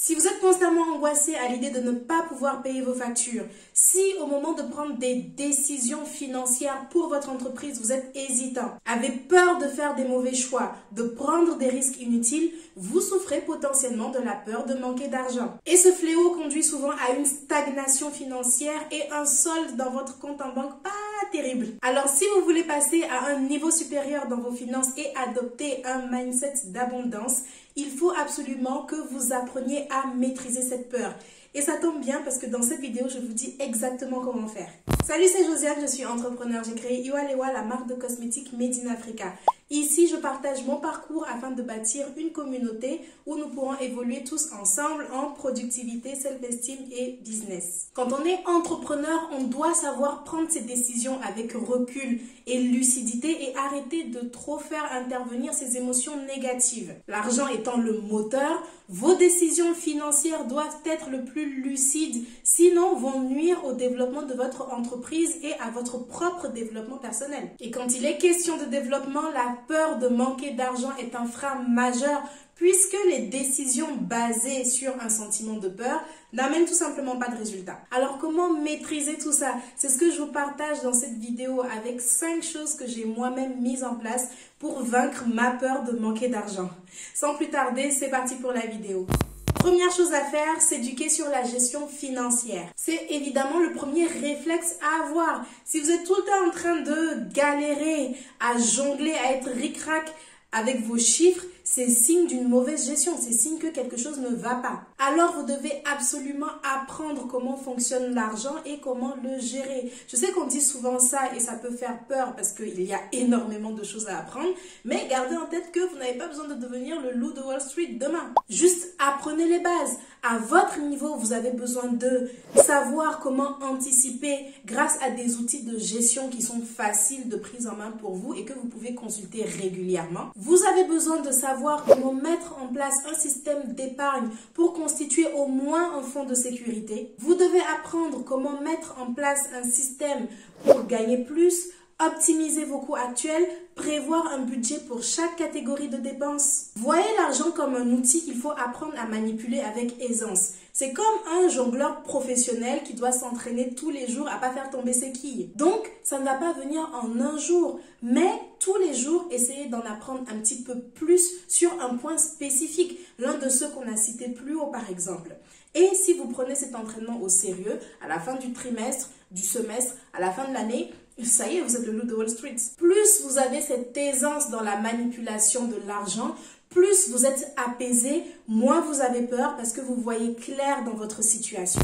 Si vous êtes constamment angoissé à l'idée de ne pas pouvoir payer vos factures, si au moment de prendre des décisions financières pour votre entreprise, vous êtes hésitant, avez peur de faire des mauvais choix, de prendre des risques inutiles, vous souffrez potentiellement de la peur de manquer d'argent. Et ce fléau conduit souvent à une stagnation financière et un solde dans votre compte en banque pas terrible. Alors si vous voulez passer à un niveau supérieur dans vos finances et adopter un mindset d'abondance, il faut absolument que vous appreniez à maîtriser cette peur. Et ça tombe bien parce que dans cette vidéo, je vous dis exactement comment faire. Salut, c'est Josiane, je suis entrepreneur. J'ai créé Iwalewa, la marque de cosmétiques Made in Africa. Ici, je partage mon parcours afin de bâtir une communauté où nous pourrons évoluer tous ensemble en productivité, self-esteem et business. Quand on est entrepreneur, on doit savoir prendre ses décisions avec recul et lucidité et arrêter de trop faire intervenir ses émotions négatives. L'argent étant le moteur, vos décisions financières doivent être le plus lucides, sinon vont nuire au développement de votre entreprise et à votre propre développement personnel. Et quand il est question de développement, la peur de manquer d'argent est un frein majeur puisque les décisions basées sur un sentiment de peur n'amènent tout simplement pas de résultat. Alors comment maîtriser tout ça? C'est ce que je vous partage dans cette vidéo avec 5 choses que j'ai moi-même mises en place pour vaincre ma peur de manquer d'argent. Sans plus tarder, c'est parti pour la vidéo. Première chose à faire, s'éduquer sur la gestion financière. C'est évidemment le premier réflexe à avoir. Si vous êtes tout le temps en train de galérer, à jongler, à être ric-rac avec vos chiffres, c'est signe d'une mauvaise gestion, c'est signe que quelque chose ne va pas. Alors vous devez absolument apprendre comment fonctionne l'argent et comment le gérer. Je sais qu'on dit souvent ça et ça peut faire peur parce qu'il y a énormément de choses à apprendre, mais gardez en tête que vous n'avez pas besoin de devenir le loup de Wall Street demain. Juste apprenez les bases. À votre niveau, vous avez besoin de savoir comment anticiper grâce à des outils de gestion qui sont faciles de prise en main pour vous et que vous pouvez consulter régulièrement. Vous avez besoin de savoir comment mettre en place un système d'épargne pour constituer au moins un fonds de sécurité. Vous devez apprendre comment mettre en place un système pour gagner plus, optimiser vos coûts actuels, prévoir un budget pour chaque catégorie de dépenses. Voyez l'argent comme un outil qu'il faut apprendre à manipuler avec aisance. C'est comme un jongleur professionnel qui doit s'entraîner tous les jours à pas faire tomber ses quilles. Donc, ça ne va pas venir en un jour, mais tous les jours, essayez d'en apprendre un petit peu plus sur un point spécifique, l'un de ceux qu'on a cités plus haut par exemple. Et si vous prenez cet entraînement au sérieux, à la fin du trimestre, du semestre, à la fin de l'année, ça y est, vous êtes le loup de Wall Street. Plus vous avez cette aisance dans la manipulation de l'argent, plus vous êtes apaisé, moins vous avez peur parce que vous voyez clair dans votre situation.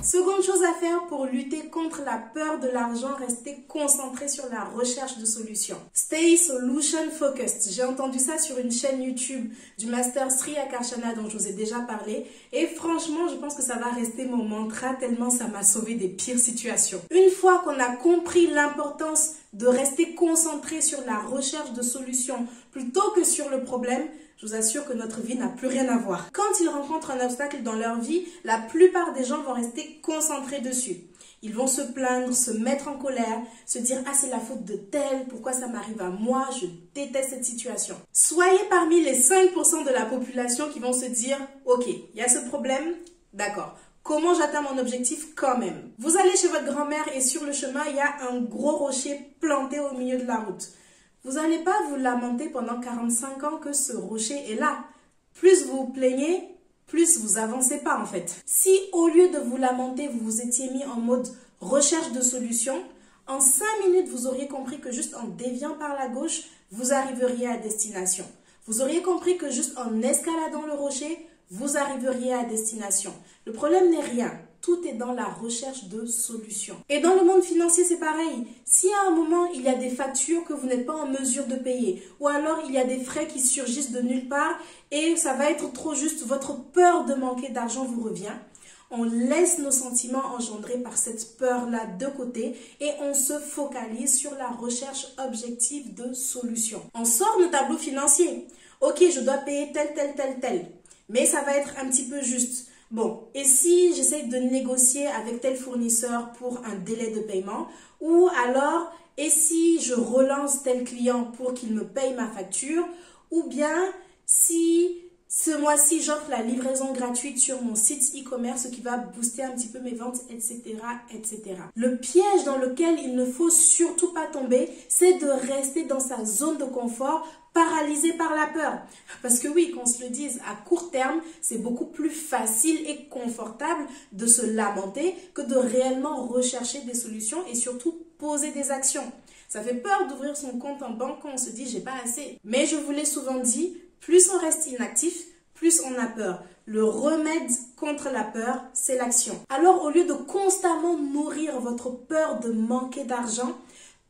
Seconde chose à faire pour lutter contre la peur de l'argent, restez concentré sur la recherche de solutions. Stay solution focused. J'ai entendu ça sur une chaîne YouTube du Master Sri Akarshana dont je vous ai déjà parlé. Et franchement, je pense que ça va rester mon mantra tellement ça m'a sauvé des pires situations. Une fois qu'on a compris l'importance de rester concentré sur la recherche de solutions plutôt que sur le problème, je vous assure que notre vie n'a plus rien à voir. Quand ils rencontrent un obstacle dans leur vie, la plupart des gens vont rester concentrés dessus. Ils vont se plaindre, se mettre en colère, se dire « Ah, c'est la faute de tel, pourquoi ça m'arrive à moi, je déteste cette situation. » Soyez parmi les 5% de la population qui vont se dire « Ok, il y a ce problème, d'accord. Comment j'atteins mon objectif quand même ?» Vous allez chez votre grand-mère et sur le chemin, il y a un gros rocher planté au milieu de la route. Vous n'allez pas vous lamenter pendant 45 ans que ce rocher est là. Plus vous vous plaignez, plus vous avancez pas en fait. Si au lieu de vous lamenter, vous vous étiez mis en mode recherche de solutions, en 5 minutes, vous auriez compris que juste en déviant par la gauche, vous arriveriez à destination. Vous auriez compris que juste en escaladant le rocher, vous arriveriez à destination. Le problème n'est rien. Tout est dans la recherche de solutions. Et dans le monde financier, c'est pareil. Si à un moment, il y a des factures que vous n'êtes pas en mesure de payer, ou alors il y a des frais qui surgissent de nulle part et ça va être trop juste, votre peur de manquer d'argent vous revient, on laisse nos sentiments engendrés par cette peur-là de côté et on se focalise sur la recherche objective de solutions. On sort nos tableaux financiers. Ok, je dois payer tel, mais ça va être un petit peu juste. Bon, et si j'essaye de négocier avec tel fournisseur pour un délai de paiement, ou alors, et si je relance tel client pour qu'il me paye ma facture, ou bien si Ce mois-ci, j'offre la livraison gratuite sur mon site e-commerce, ce qui va booster un petit peu mes ventes, etc., etc. Le piège dans lequel il ne faut surtout pas tomber, c'est de rester dans sa zone de confort, paralysé par la peur. Parce que oui, qu'on se le dise, à court terme, c'est beaucoup plus facile et confortable de se lamenter que de réellement rechercher des solutions et surtout poser des actions. Ça fait peur d'ouvrir son compte en banque quand on se dit « j'ai pas assez ». Mais je vous l'ai souvent dit, plus on reste inactif, plus on a peur. Le remède contre la peur, c'est l'action. Alors, au lieu de constamment nourrir votre peur de manquer d'argent,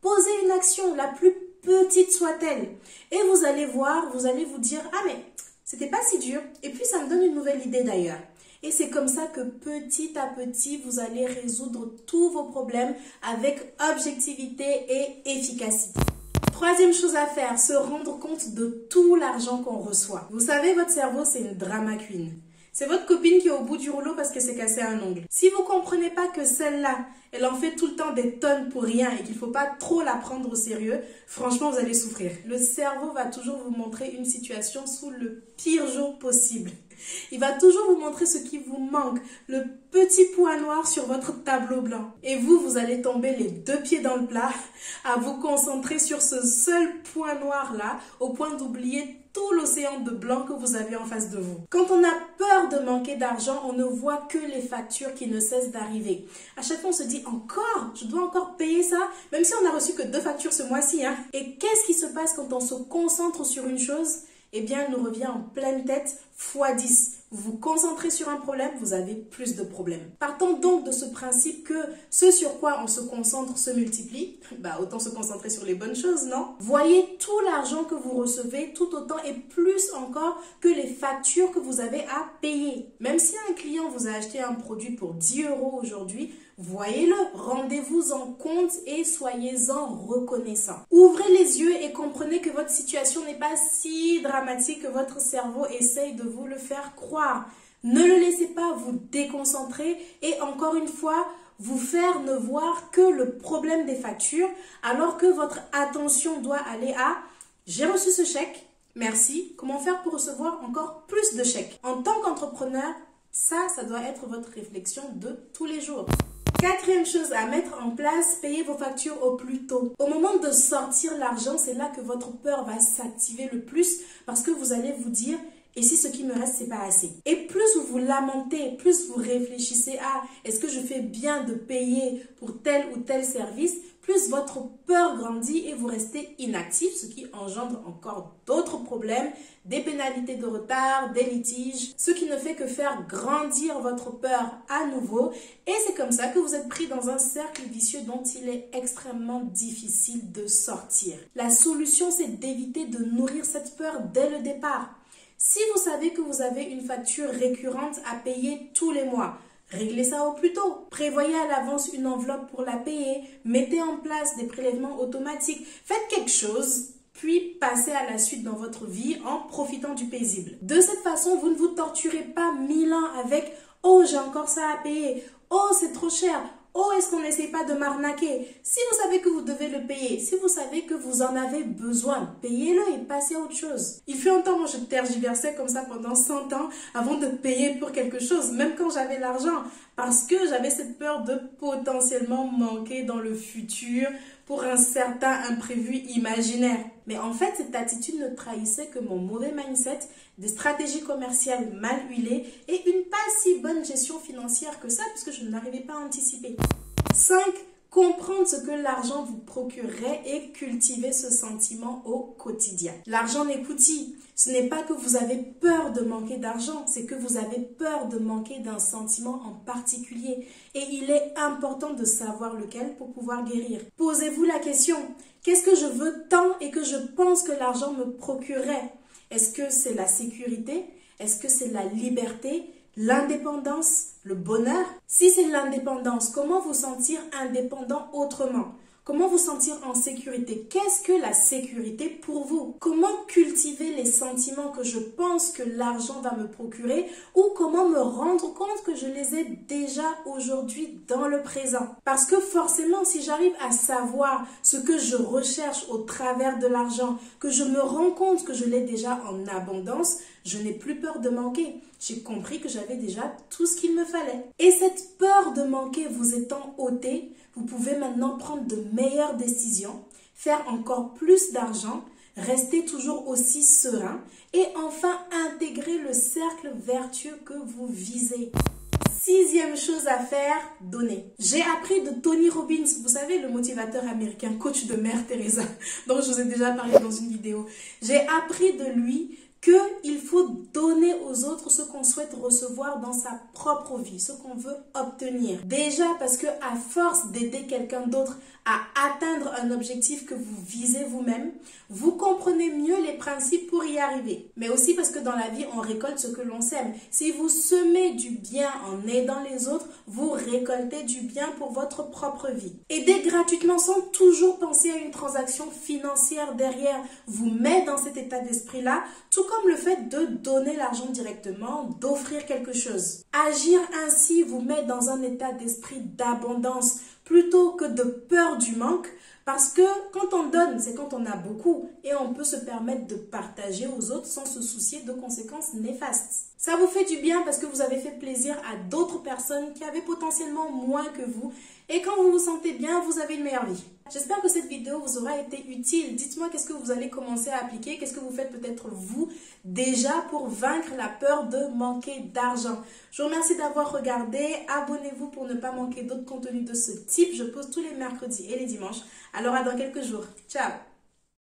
posez une action, la plus petite soit-elle. Et vous allez voir, vous allez vous dire « ah mais c'était pas si dur ». Et puis, ça me donne une nouvelle idée d'ailleurs. Et c'est comme ça que petit à petit, vous allez résoudre tous vos problèmes avec objectivité et efficacité. Troisième chose à faire, se rendre compte de tout l'argent qu'on reçoit. Vous savez, votre cerveau, c'est une drama queen. C'est votre copine qui est au bout du rouleau parce qu'elle s'est cassé un ongle. Si vous ne comprenez pas que celle-là, elle en fait tout le temps des tonnes pour rien et qu'il ne faut pas trop la prendre au sérieux, franchement, vous allez souffrir. Le cerveau va toujours vous montrer une situation sous le pire jour possible. Il va toujours vous montrer ce qui vous manque, le petit point noir sur votre tableau blanc. Et vous allez tomber les deux pieds dans le plat à vous concentrer sur ce seul point noir-là au point d'oublier tout l'océan de blanc que vous avez en face de vous. Quand on a peur de manquer d'argent, on ne voit que les factures qui ne cessent d'arriver. À chaque fois, on se dit encore, je dois encore payer ça, même si on n'a reçu que 2 factures ce mois-ci. Et qu'est-ce qui se passe quand on se concentre sur une chose ? Eh bien, elle nous revient en pleine tête x10. Vous vous concentrez sur un problème, vous avez plus de problèmes. Partons donc de ce principe que ce sur quoi on se concentre se multiplie. Autant se concentrer sur les bonnes choses, non? Voyez tout l'argent que vous recevez tout autant et plus encore que les factures que vous avez à payer. Même si un client vous a acheté un produit pour 10 € aujourd'hui, voyez-le, rendez-vous en compte et soyez-en reconnaissant. Ouvrez les yeux et comprenez que votre situation n'est pas si dramatique que votre cerveau essaye de vous le faire croire. Ne le laissez pas vous déconcentrer et encore une fois, vous faire ne voir que le problème des factures alors que votre attention doit aller à « j'ai reçu ce chèque, merci, comment faire pour recevoir encore plus de chèques ?» En tant qu'entrepreneur, ça doit être votre réflexion de tous les jours. Quatrième chose à mettre en place, payez vos factures au plus tôt. Au moment de sortir l'argent, c'est là que votre peur va s'activer le plus parce que vous allez vous dire « et si ce qui me reste, c'est pas assez ?» Et plus vous vous lamentez, plus vous réfléchissez à « est-ce que je fais bien de payer pour tel ou tel service ?» plus votre peur grandit et vous restez inactif, ce qui engendre encore d'autres problèmes, des pénalités de retard, des litiges, ce qui ne fait que faire grandir votre peur à nouveau. Et c'est comme ça que vous êtes pris dans un cercle vicieux dont il est extrêmement difficile de sortir. La solution, c'est d'éviter de nourrir cette peur dès le départ. Si vous savez que vous avez une facture récurrente à payer tous les mois, réglez ça au plus tôt. Prévoyez à l'avance une enveloppe pour la payer. Mettez en place des prélèvements automatiques. Faites quelque chose, puis passez à la suite dans votre vie en profitant du paisible. De cette façon, vous ne vous torturez pas 1000 ans avec « oh, j'ai encore ça à payer »,« oh, c'est trop cher ». Oh, est-ce qu'on n'essaie pas de m'arnaquer? Si vous savez que vous devez le payer, si vous savez que vous en avez besoin, payez-le et passez à autre chose. Il fut un temps, moi je tergiversais comme ça pendant 100 ans avant de payer pour quelque chose, même quand j'avais l'argent, parce que j'avais cette peur de potentiellement manquer dans le futur pour un certain imprévu imaginaire. Mais en fait, cette attitude ne trahissait que mon mauvais mindset, des stratégies commerciales mal huilées et une pas si bonne gestion financière que ça, puisque je n'arrivais pas à anticiper. 5. Comprendre ce que l'argent vous procurerait et cultiver ce sentiment au quotidien. L'argent n'est qu'outil. Ce n'est pas que vous avez peur de manquer d'argent, c'est que vous avez peur de manquer d'un sentiment en particulier. Et il est important de savoir lequel pour pouvoir guérir. Posez-vous la question, qu'est-ce que je veux tant et que je pense que l'argent me procurerait? Est-ce que c'est la sécurité? Est-ce que c'est la liberté? L'indépendance, le bonheur? Si c'est l'indépendance, comment vous sentir indépendant autrement? Comment vous sentir en sécurité? Qu'est-ce que la sécurité pour vous? Comment cultiver les sentiments que je pense que l'argent va me procurer ou comment me rendre compte que je les ai déjà aujourd'hui dans le présent? Parce que forcément, si j'arrive à savoir ce que je recherche au travers de l'argent, que je me rends compte que je l'ai déjà en abondance, Je n'ai plus peur de manquer. J'ai compris que j'avais déjà tout ce qu'il me fallait. Et cette peur de manquer vous étant ôtée, vous pouvez maintenant prendre de meilleures décisions, faire encore plus d'argent, rester toujours aussi serein et enfin intégrer le cercle vertueux que vous visez. Sixième chose à faire, donner. J'ai appris de Tony Robbins, vous savez, le motivateur américain, coach de Mère Teresa, dont je vous ai déjà parlé dans une vidéo. J'ai appris de lui qu'il faut donner aux autres ce qu'on souhaite recevoir dans sa propre vie, ce qu'on veut obtenir. Déjà parce que à force d'aider quelqu'un d'autre à atteindre un objectif que vous visez vous-même, vous comprenez mieux les principes pour y arriver. Mais aussi parce que dans la vie, on récolte ce que l'on sème. Si vous semez du bien en aidant les autres, vous récoltez du bien pour votre propre vie. Aider gratuitement sans toujours penser à une transaction financière derrière vous met dans cet état d'esprit-là, tout comme le fait de donner l'argent directement, d'offrir quelque chose. Agir ainsi vous met dans un état d'esprit d'abondance plutôt que de peur du manque, parce que quand on donne, c'est quand on a beaucoup et on peut se permettre de partager aux autres sans se soucier de conséquences néfastes. Ça vous fait du bien parce que vous avez fait plaisir à d'autres personnes qui avaient potentiellement moins que vous et quand vous vous sentez bien, vous avez une meilleure vie. J'espère que cette vidéo vous aura été utile. Dites-moi qu'est-ce que vous allez commencer à appliquer, qu'est-ce que vous faites peut-être vous déjà pour vaincre la peur de manquer d'argent. Je vous remercie d'avoir regardé. Abonnez-vous pour ne pas manquer d'autres contenus de ce type. Je poste tous les mercredis et les dimanches. Alors à dans quelques jours. Ciao!